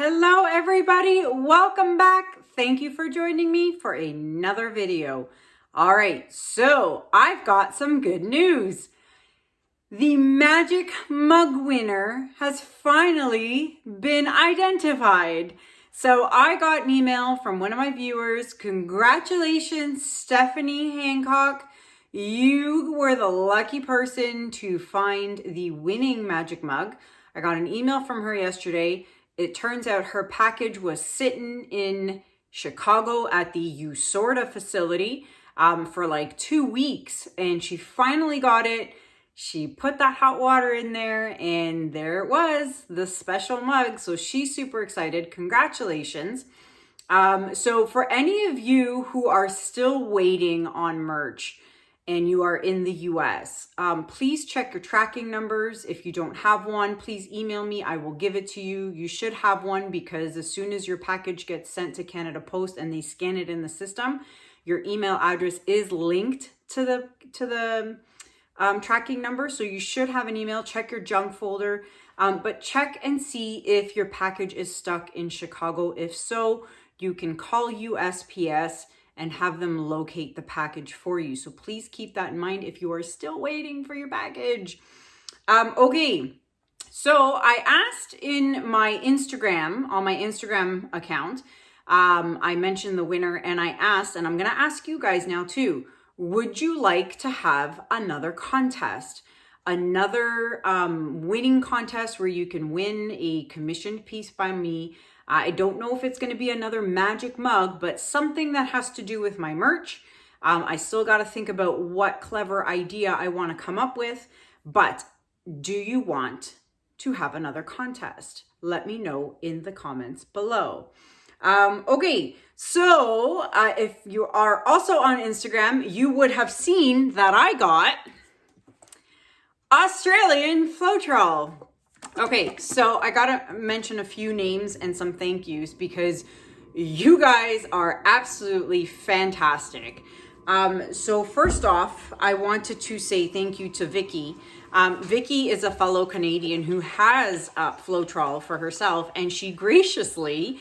Hello everybody, welcome back. Thank you for joining me for another video. All right, so I've got some good news. The magic mug winner has finally been identified. So I got an email from one of my viewers. Congratulations, Stephanie Hancock. You were the lucky person to find the winning magic mug. I got an email from her yesterday. It turns out her package was sitting in Chicago at the USorta facility for like 2 weeks, and she finally got it. She put that hot water in there and there it was, the special mug. So she's super excited. Congratulations. So for any of you who are still waiting on merch and you are in the US, please check your tracking numbers. If you don't have one, please email me. I will give it to you. You should have one because as soon as your package gets sent to Canada Post and they scan it in the system, your email address is linked to the tracking number. So you should have an email. Check your junk folder, but check and see if your package is stuck in Chicago. If so, you can call USPS and have them locate the package for you. So please keep that in mind if you are still waiting for your package. Okay, so I asked in my Instagram, on my Instagram account, I mentioned the winner and I asked, and I'm gonna ask you guys now too, would you like to have another contest? Another winning contest where you can win a commissioned piece by me. I don't know if it's going to be another magic mug, but something that has to do with my merch. I still got to think about what clever idea I want to come up with. But do you want to have another contest? Let me know in the comments below. Okay, so if you are also on Instagram, you would have seen that I got Australian Floetrol. Okay, so I gotta mention a few names and some thank yous because you guys are absolutely fantastic. So first off, I wanted to say thank you to Vicky. Vicky is a fellow Canadian who has Floetrol for herself, and she graciously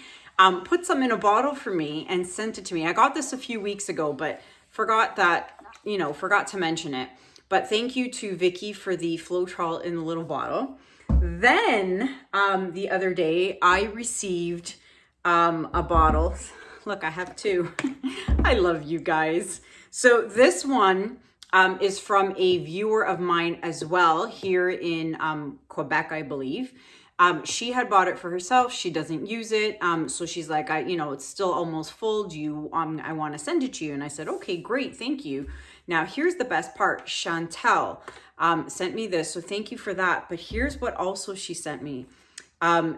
put some in a bottle for me and sent it to me. I got this a few weeks ago, but forgot to mention it. But thank you to Vicky for the Floetrol in the little bottle. Then the other day I received a bottle. Look, I have two. I love you guys. So this one is from a viewer of mine as well here in Quebec, I believe. She had bought it for herself. She doesn't use it. So she's like, it's still almost full. Do you, I want to send it to you. And I said, okay, great. Thank you. Now here's the best part. Chantel sent me this. So thank you for that. But here's what also she sent me.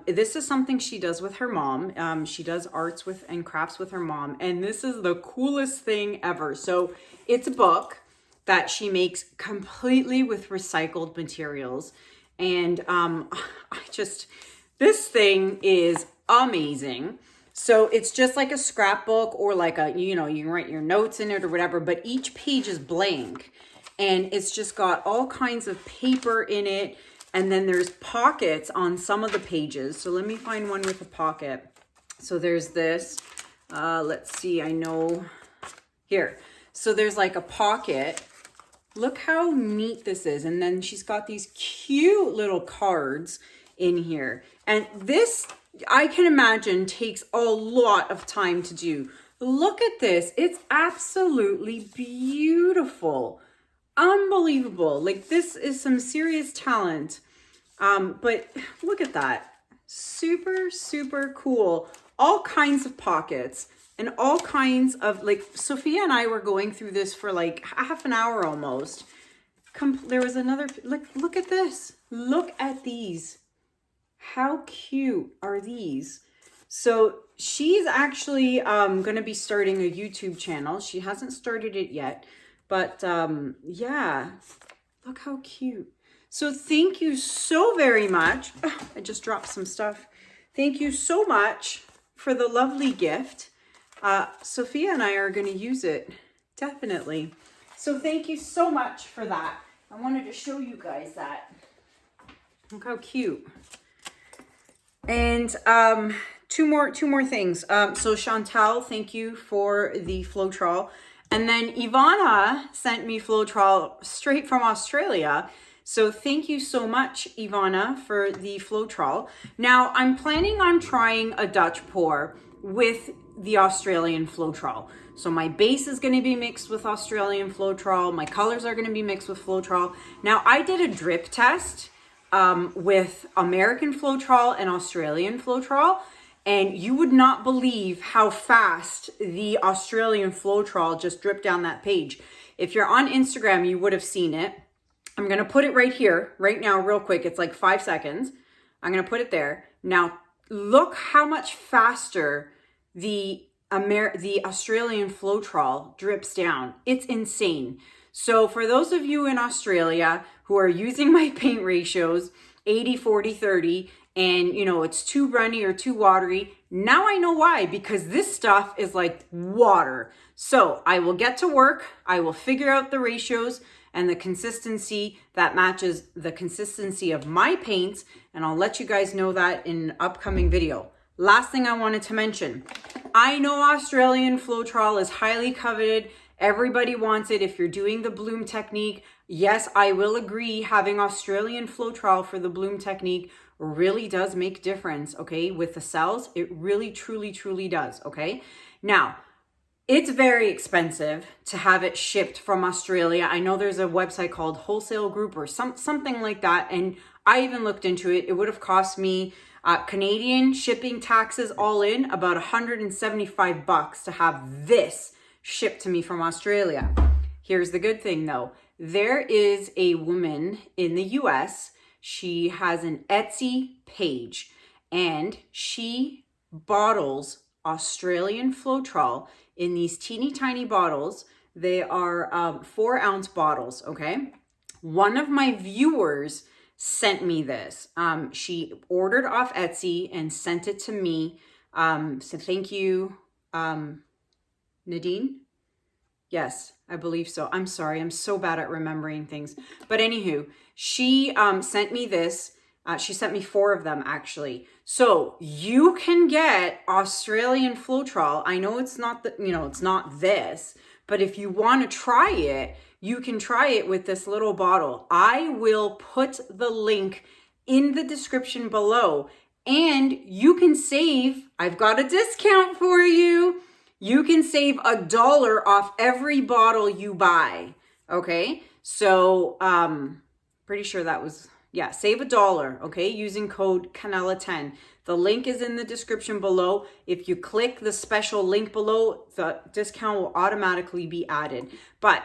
This is something she does with her mom. She does arts with and crafts with her mom. And this is the coolest thing ever. So it's a book that she makes completely with recycled materials. And this thing is amazing. So it's just like a scrapbook or like you can write your notes in it or whatever, but each page is blank and it's just got all kinds of paper in it. And then there's pockets on some of the pages. So let me find one with a pocket. So there's this, let's see, I know here. So there's like a pocket. Look how neat this is. And then she's got these cute little cards in here. And this, I can imagine, takes a lot of time to do. Look at this. It's absolutely beautiful. Unbelievable. Like, this is some serious talent. But look at that. Super, super cool. All kinds of pockets. And all kinds of, like, Sophia and I were going through this for like half an hour almost. There was another, look at this. Look at these. How cute are these? So she's actually going to be starting a YouTube channel. She hasn't started it yet. But yeah, look how cute. So thank you so very much. Oh, I just dropped some stuff. Thank you so much for the lovely gift. Sophia and I are going to use it, definitely. So thank you so much for that. I wanted to show you guys that. Look how cute. And two more things. So Chantal, thank you for the Floetrol. And then Ivana sent me Floetrol straight from Australia. So thank you so much, Ivana, for the Floetrol. Now, I'm planning on trying a Dutch pour with the Australian Floetrol. So my base is going to be mixed with Australian Floetrol. My colors are going to be mixed with Floetrol. Now, I did a drip test with American Floetrol and Australian Floetrol. And you would not believe how fast the Australian Floetrol just dripped down that page. If you're on Instagram, you would have seen it. I'm going to put it right here, right now, real quick. It's like 5 seconds. I'm going to put it there. Now, look how much faster the Australian Floetrol drips down. It's insane. So for those of you in Australia who are using my paint ratios, 80, 40, 30, and you know, it's too runny or too watery, now I know why, because this stuff is like water. So I will get to work. I will figure out the ratios and the consistency that matches the consistency of my paints, and I'll let you guys know that in an upcoming video. Last thing I wanted to mention, I know Australian Floetrol is highly coveted. Everybody wants it if you're doing the bloom technique. Yes, I will agree, having Australian Floetrol for the bloom technique really does make difference, okay? With the cells, it really, truly, truly does, okay? Now, it's very expensive to have it shipped from Australia. I know there's a website called Wholesale Group or something like that, and I even looked into it. It would have cost me Canadian shipping taxes all in about $175 to have this shipped to me from Australia. Here's the good thing though. There is a woman in the US. She has an Etsy page and she bottles Australian Floetrol in these teeny tiny bottles. They are 4-ounce bottles, okay? One of my viewers sent me this. She ordered off Etsy and sent it to me. So thank you, Nadine. Yes, I believe so. I'm sorry. I'm so bad at remembering things. But anywho, she sent me this. She sent me 4 of them actually. So you can get Australian Floetrol. I know it's not it's not this, but if you want to try it, you can try it with this little bottle. I will put the link in the description below and you can save. I've got a discount for you. You can save $1 off every bottle you buy. Okay. So, pretty sure that was, yeah, save $1, okay, using code Kanella10. The link is in the description below. If you click the special link below, the discount will automatically be added. But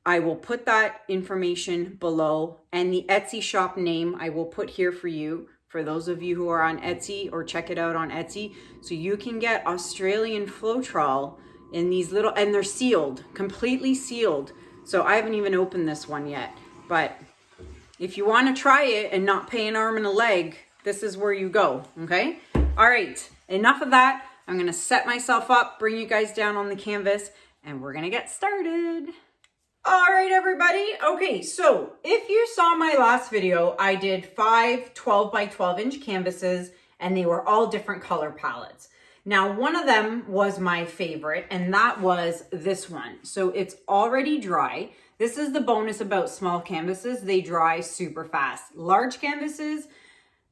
I will put that information below, and the Etsy shop name I will put here for you, for those of you who are on Etsy or check it out on Etsy. So you can get Australian Floetrol in these little, and they're sealed, completely sealed. So I haven't even opened this one yet, but if you want to try it and not pay an arm and a leg, this is where you go, okay? All right, enough of that. I'm gonna set myself up, bring you guys down on the canvas, and we're gonna get started. All right, everybody. Okay, so if you saw my last video, I did 5 12 by 12 inch canvases, and they were all different color palettes. Now, one of them was my favorite, and that was this one. So it's already dry. This is the bonus about small canvases. They dry super fast. Large canvases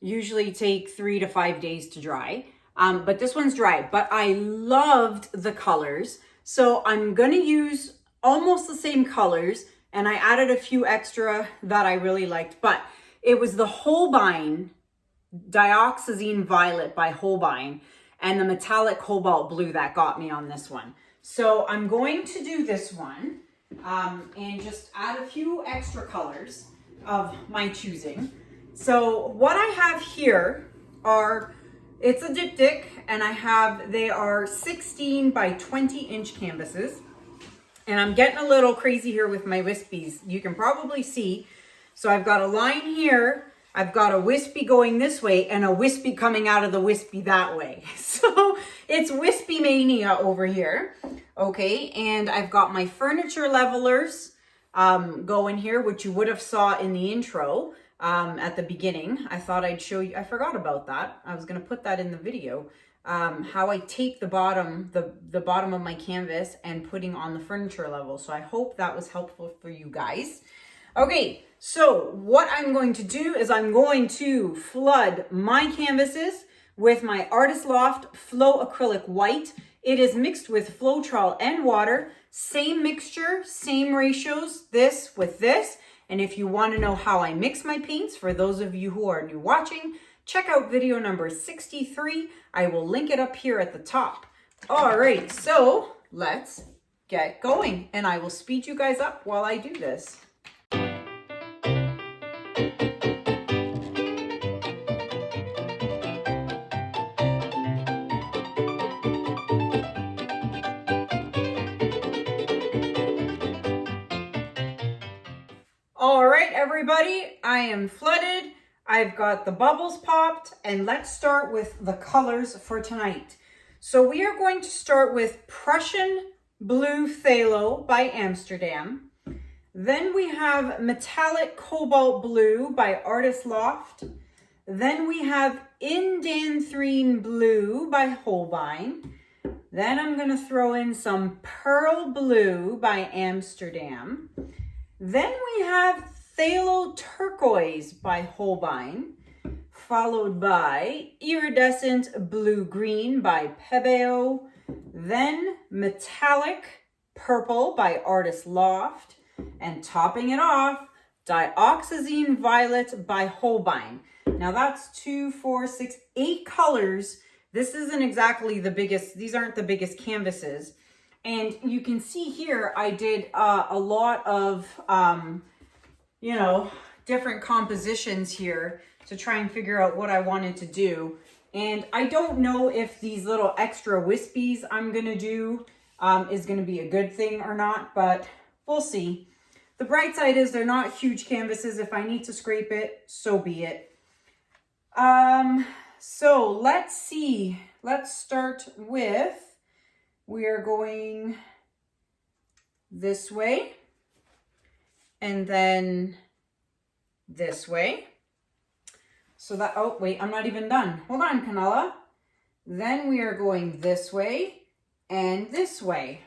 usually take 3 to 5 days to dry, but this one's dry. But I loved the colors, so I'm gonna use almost the same colors, and I added a few extra that I really liked, but it was the Holbein Dioxazine Violet by Holbein and the metallic Cobalt Blue that got me on this one. So I'm going to do this one and just add a few extra colors of my choosing. So what I have here are, it's a diptych, and they are 16 by 20 inch canvases. And I'm getting a little crazy here with my wispies. You can probably see. So I've got a line here. I've got a wispy going this way and a wispy coming out of the wispy that way. So it's wispy mania over here. Okay, and I've got my furniture levelers going here, which you would have saw in the intro. at the beginning. I thought I'd show you, I forgot about that. I was gonna put that in the video, how I tape the bottom of my canvas and putting on the furniture level. So I hope that was helpful for you guys. Okay, so what I'm going to do is I'm going to flood my canvases with my Artist Loft Flow Acrylic White. It is mixed with Floetrol and water. Same mixture, same ratios, this with this. And if you want to know how I mix my paints, for those of you who are new watching, check out video number 63. I will link it up here at the top. All right, so let's get going. And I will speed you guys up while I do this. All right, everybody, I am flooded. I've got the bubbles popped, and let's start with the colors for tonight. So we are going to start with Prussian Blue Phthalo by Amsterdam. Then we have Metallic Cobalt Blue by Artist Loft. Then we have Indanthrene Blue by Holbein. Then I'm going to throw in some Pearl Blue by Amsterdam. Then we have Phthalo Turquoise by Holbein, followed by Iridescent Blue Green by Pebeo, then Metallic Purple by Artist Loft, and topping it off, Dioxazine Violet by Holbein. Now that's 2, 4, 6, 8 colors. This isn't exactly the biggest, these aren't the biggest canvases. And you can see here, I did a lot of, you know, different compositions here to try and figure out what I wanted to do. And I don't know if these little extra wispies I'm going to do is going to be a good thing or not, but we'll see. The bright side is they're not huge canvases. If I need to scrape it, so be it. So let's see. Let's start with, we are going this way and then this way. So that, oh wait, I'm not even done. Hold on, Kanella. Then we are going this way and this way,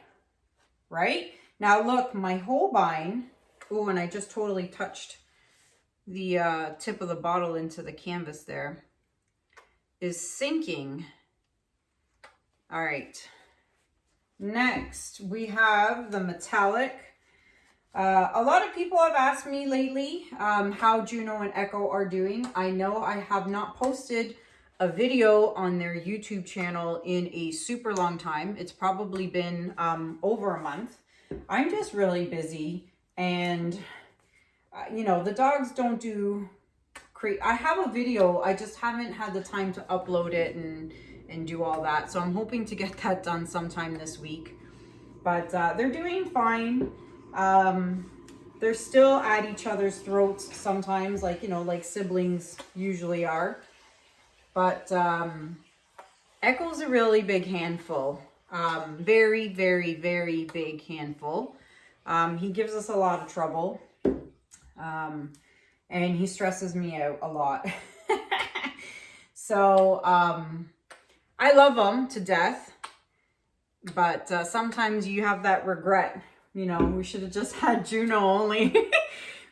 right? Now look, my Holbein, oh, and I just totally touched the tip of the bottle into the canvas there, is sinking. All right. Next, we have the metallic. A lot of people have asked me lately how Juno and Echo are doing. I know I have not posted a video on their YouTube channel in a super long time. It's probably been over a month. I'm just really busy, and you know, the dogs don't do I have a video, I just haven't had the time to upload it and do all that. So I'm hoping to get that done sometime this week. But they're doing fine. They're still at each other's throats sometimes, like, you know, like siblings usually are. But Echo's a really big handful. Very, very, very big handful. He gives us a lot of trouble. And he stresses me out a lot. So, I love him to death, but sometimes you have that regret. You know, we should have just had Juno only.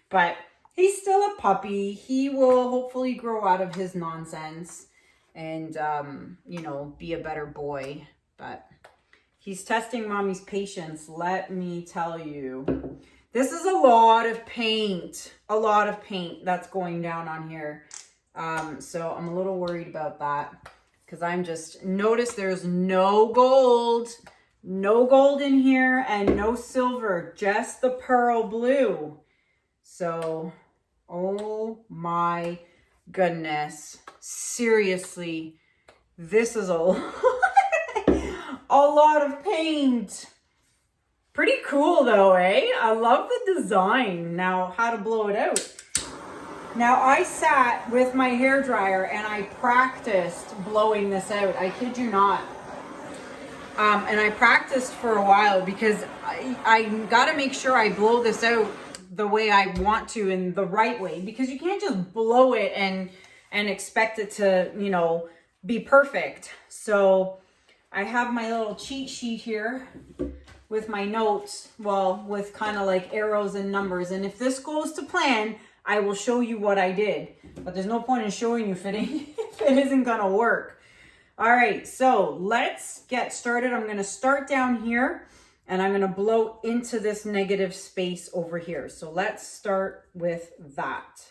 But he's still a puppy. He will hopefully grow out of his nonsense and, you know, be a better boy. But he's testing mommy's patience, let me tell you. This is a lot of paint that's going down on here. So I'm a little worried about that, because I'm just, notice there's no gold in here and no silver, just the pearl blue. So, oh my goodness, seriously, this is a lot of paint. Pretty cool though, eh? I love the design. Now, how to blow it out. Now, I sat with my hairdryer and I practiced blowing this out. I kid you not. And I practiced for a while because I got to make sure I blow this out the way I want to in the right way, because you can't just blow it and expect it to, you know, be perfect. So I have my little cheat sheet here with my notes, well, with kind of like arrows and numbers. And if this goes to plan, I will show you what I did. But there's no point in showing you if it isn't gonna work. All right, so let's get started. I'm gonna start down here and I'm gonna blow into this negative space over here. So let's start with that.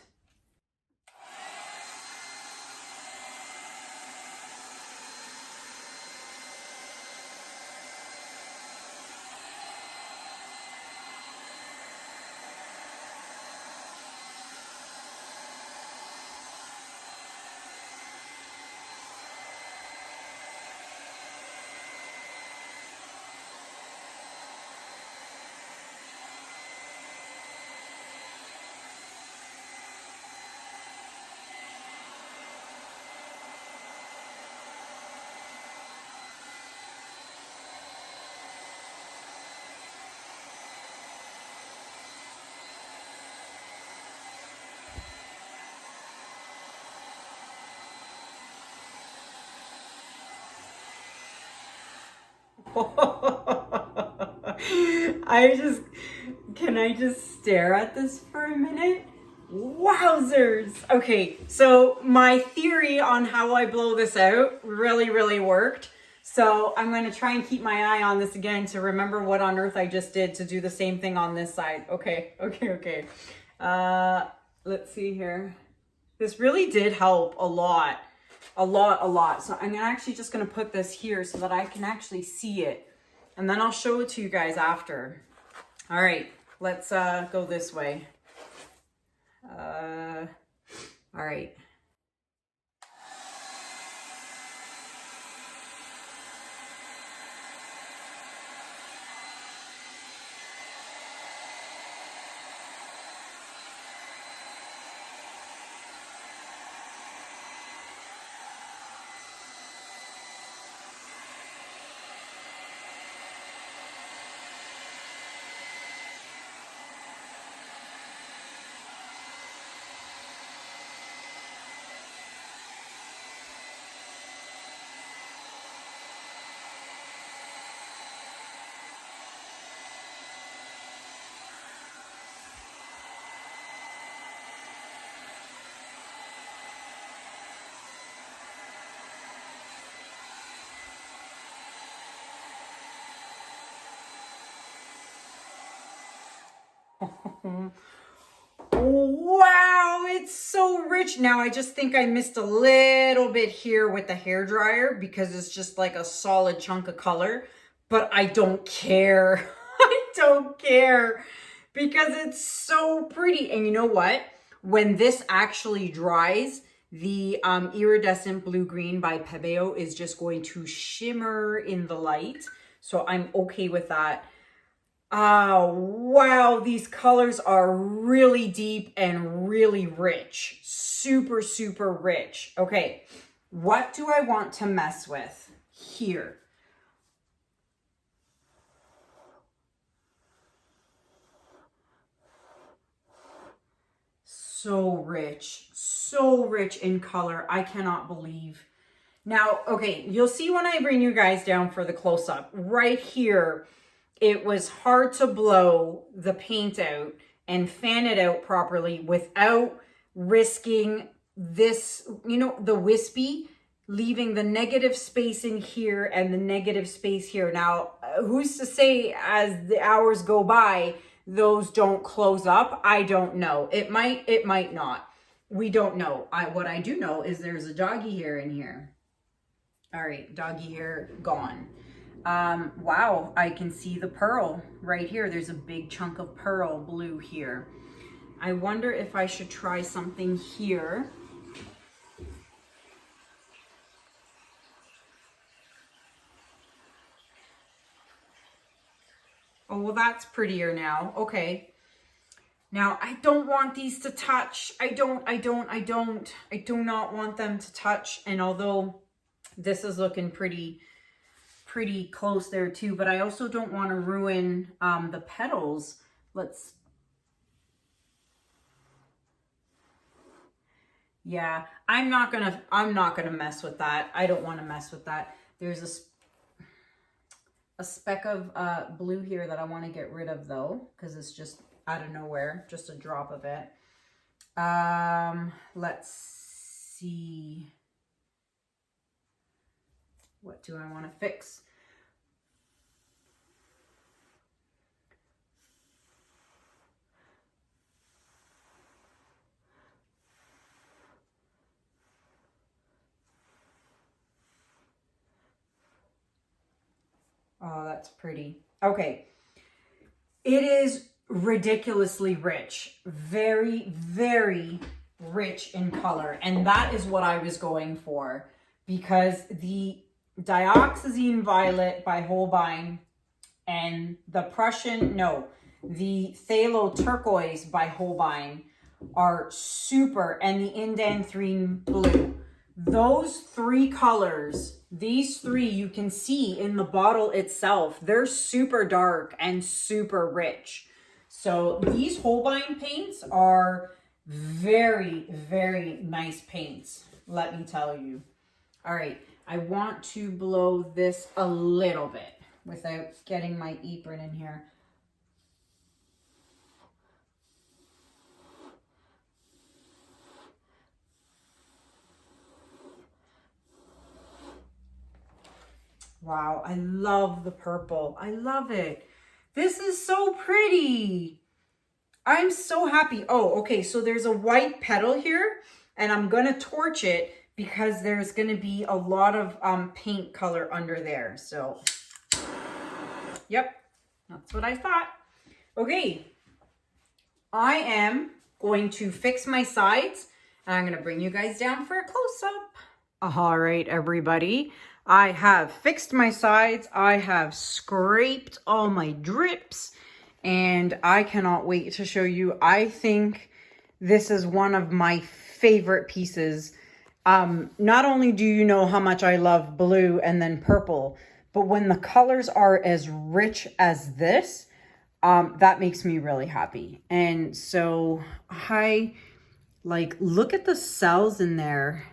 Can I just stare at this for a minute? Wowzers. Okay, so my theory on how I blow this out really worked. So I'm going to try and keep my eye on this again to remember what on earth I just did to do the same thing on this side. Okay. Let's see here. This really did help a lot. So I'm actually just going to put this here so that I can actually see it. And then I'll show it to you guys after. All right, let's go this way. All right. Wow, it's so rich. Now I just think I missed a little bit here with the hairdryer because it's just like a solid chunk of color, but I don't care. I don't care because it's so pretty. And you know what? When this actually dries, the Iridescent Blue Green by Pebeo is just going to shimmer in the light. So I'm okay with that. Oh, wow. These colors are really deep and really rich. Super rich. Okay. What do I want to mess with here? So rich in color. I cannot believe. Now, okay, you'll see when I bring you guys down for the close-up. Right here, it was hard to blow the paint out and fan it out properly without risking this, you know, the wispy, leaving the negative space in here and the negative space here. Now, who's to say as the hours go by, those don't close up? I don't know. It might not. We don't know. What I do know is there's a doggy hair in here. All right, doggy hair gone. Wow, I can see the pearl right here. There's a big chunk of pearl blue here. I wonder if I should try something here. Oh, well, that's prettier now. Okay. Now, I don't want these to touch. I do not want them to touch. And although this is looking pretty close there too, but I also don't want to ruin the petals. Let's Yeah, I'm not gonna mess with that. I don't want to mess with that. There's a speck of blue here that I want to get rid of though, because it's just out of nowhere, just a drop of it. Let's see. What do I want to fix? Oh, that's pretty. Okay. It is ridiculously rich. Very, very rich in color. And that is what I was going for. Because the Dioxazine Violet by Holbein and the the Phthalo Turquoise by Holbein are super, and the Indanthrene Blue. Those three colors, these three you can see in the bottle itself, they're super dark and super rich. So these Holbein paints are very, very nice paints, let me tell you. All right, I want to blow this a little bit without getting my apron in here. Wow, I love the purple. I love it. This is so pretty. I'm so happy. Oh, okay, so there's a white petal here, and I'm going to torch it because there's going to be a lot of paint color under there. So, yep, that's what I thought. Okay, I am going to fix my sides, and I'm going to bring you guys down for a close-up. All right, everybody. I have fixed my sides. I have scraped all my drips, and I cannot wait to show you. I think this is one of my favorite pieces. Not only do you know how much I love blue and then purple, but when the colors are as rich as this, that makes me really happy. And so look at the cells in there.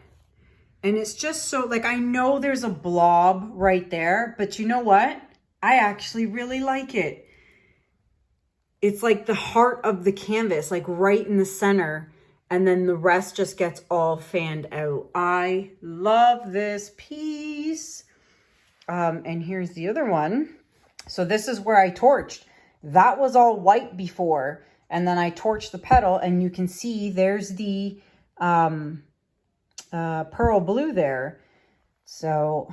And it's just so, I know there's a blob right there, but you know what? I actually really like it. It's like the heart of the canvas, right in the center. And then the rest just gets all fanned out. I love this piece. And here's the other one. So this is where I torched. That was all white before. And then I torched the petal, and you can see there's the pearl blue there. So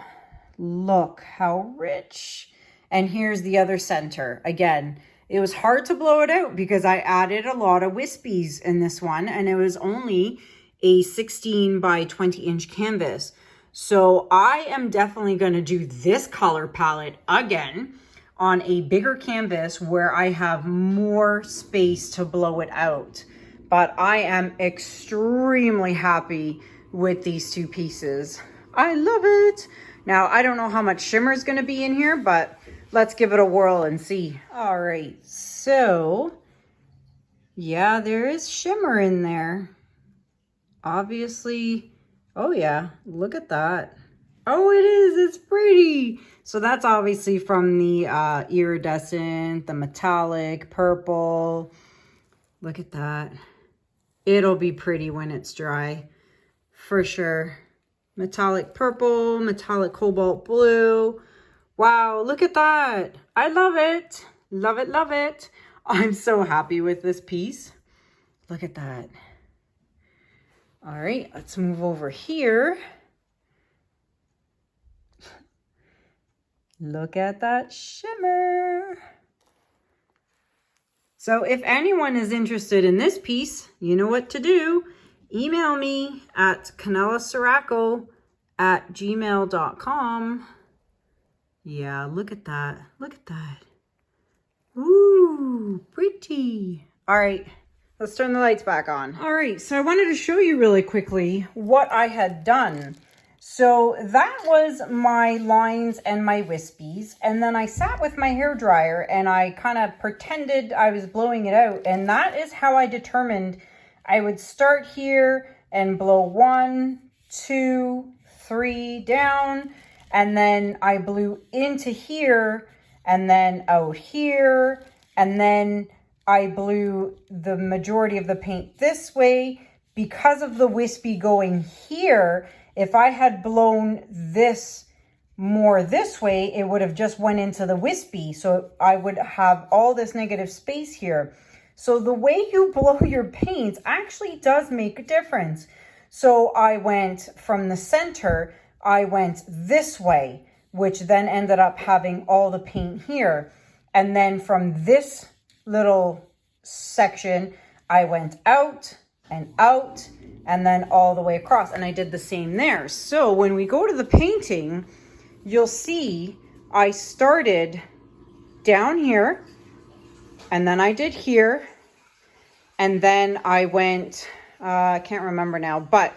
look how rich. And here's the other center. Again, it was hard to blow it out because I added a lot of wispies in this one, and it was only a 16 by 20 inch canvas. So I am definitely going to do this color palette again on a bigger canvas where I have more space to blow it out. But I am extremely happy with these two pieces. I love it. Now, I don't know how much shimmer is going to be in here, but let's give it a whirl and see. All right, so yeah, there is shimmer in there. Obviously, oh yeah, look at that. Oh, it is, it's pretty. So that's obviously from the iridescent, the metallic, purple. Look at that. It'll be pretty when it's dry. For sure. Metallic purple, metallic cobalt blue. Wow, look at that. I love it. Love it, love it. I'm so happy with this piece. Look at that. All right, let's move over here. Look at that shimmer. So if anyone is interested in this piece, you know what to do. Email me at kanellaciraco@gmail.com. Yeah, look at that. Look at that. Ooh, pretty. All right, let's turn the lights back on. All right, so I wanted to show you really quickly what I had done. So that was my lines and my wispies. And then I sat with my hairdryer and I kind of pretended I was blowing it out. And that is how I determined I would start here, and blow 1, 2, 3 down. And then I blew into here and then out here. And then I blew the majority of the paint this way. Because of the wispy going here, if I had blown this more this way, it would have just went into the wispy. So I would have all this negative space here. So the way you blow your paints actually does make a difference. So I went from the center, I went this way, which then ended up having all the paint here. And then from this little section, I went out and then all the way across. And I did the same there. So when we go to the painting, you'll see I started down here and then I did here. And then I went, I can't remember now, but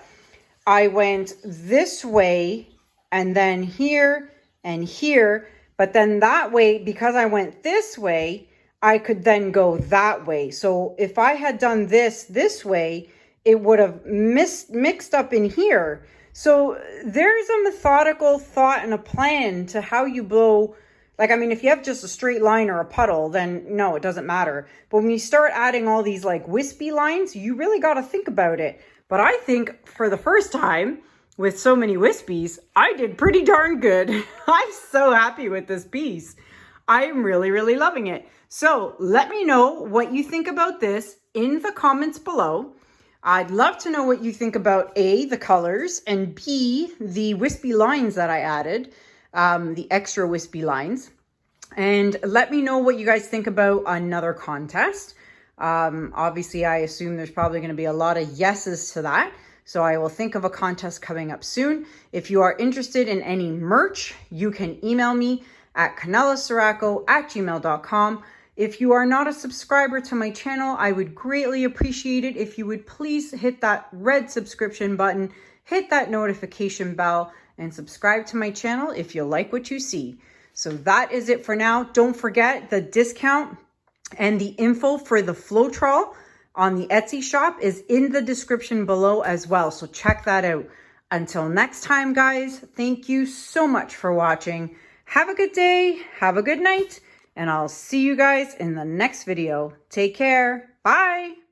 I went this way and then here and here. But then that way, because I went this way, I could then go that way. So if I had done this way, it would have mixed up in here. So there's a methodical thought and a plan to how you blow. Like, I mean, if you have just a straight line or a puddle, then no, it doesn't matter. But when you start adding all these like wispy lines, you really got to think about it. But I think for the first time with so many wispies, I did pretty darn good. I'm so happy with this piece. I'm really, really loving it. So let me know what you think about this in the comments below. I'd love to know what you think about A, the colors, and B, the wispy lines that I added, the extra wispy lines. And let me know what you guys think about another contest. Obviously, I assume there's probably going to be a lot of yeses to that. So I will think of a contest coming up soon. If you are interested in any merch, you can email me at kanellaciraco@gmail.com. If you are not a subscriber to my channel, I would greatly appreciate it if you would please hit that red subscription button, hit that notification bell, and subscribe to my channel if you like what you see. So that is it for now. Don't forget the discount and the info for the Floetrol on the Etsy shop is in the description below as well. So check that out. Until next time, guys, thank you so much for watching. Have a good day. Have a good night. And I'll see you guys in the next video. Take care. Bye.